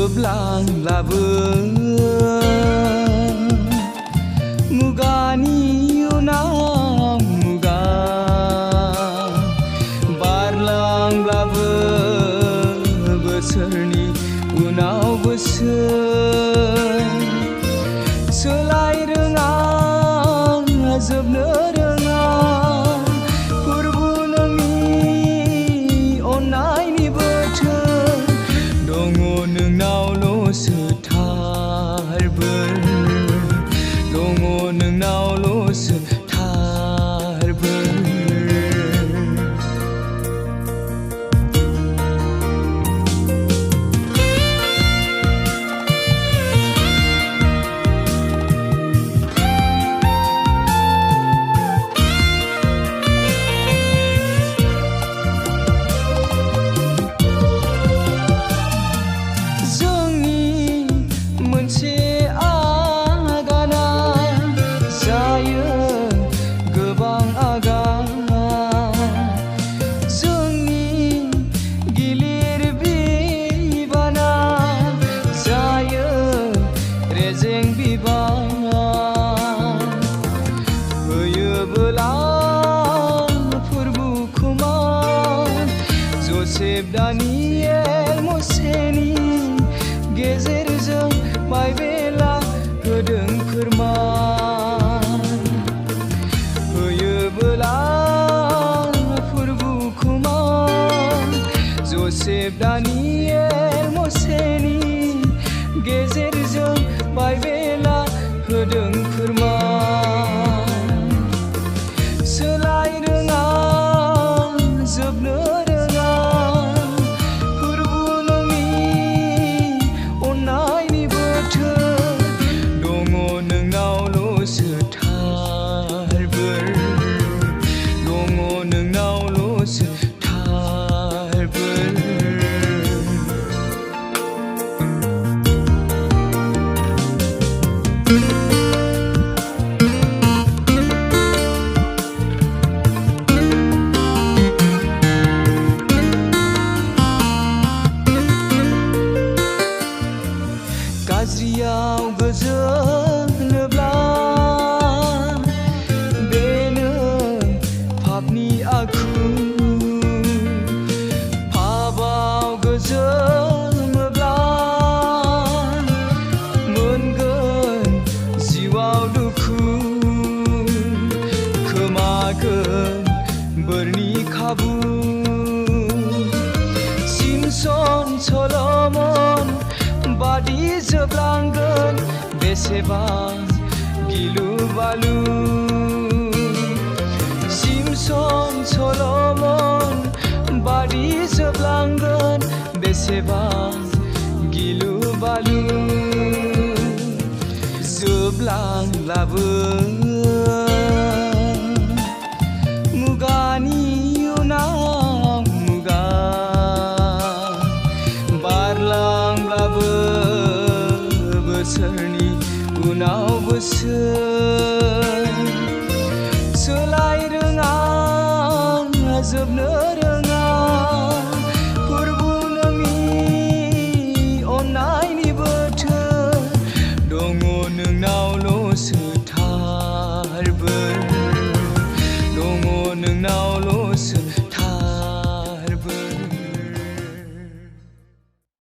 जोबलांब्लाबो मुगानि उनाव मुगा बारलांब्लाबो बोसोरनि उनाव बोसोर सोलाय रोङा जोबनो रोङा फोरबो नोंनि अननायनि बोथोर दङ नोंनावल'सो थार बोर दङ नोंनावल'सो थार बोर Joseph Daniel Moseni गेजेरजों बाइबेला होदों फोरमान होयोबोला फोरबोखौ मान Joseph Daniel Moseni गेजेरजों बाइबेला होदों फोरमान सोलाय रोङा जोबनो गाज्रियाव गोजोनोब्ला बेनो पापनि आखु पापाव गोजोनोब्ला मोनगोन जिउआव दुखु खोमागोन बोरनि खाबु सिमसन सल'मन बादि जोबलांगोन बेसेबां गिलु बालु सिमसन सल'मन बादि जोबलांगोन बेसेबां गिलु बालु जोबलांब्लाबो मुगानि उनाव मुगा बारलांब्लाबो बोसोरनि उनाव बोसोर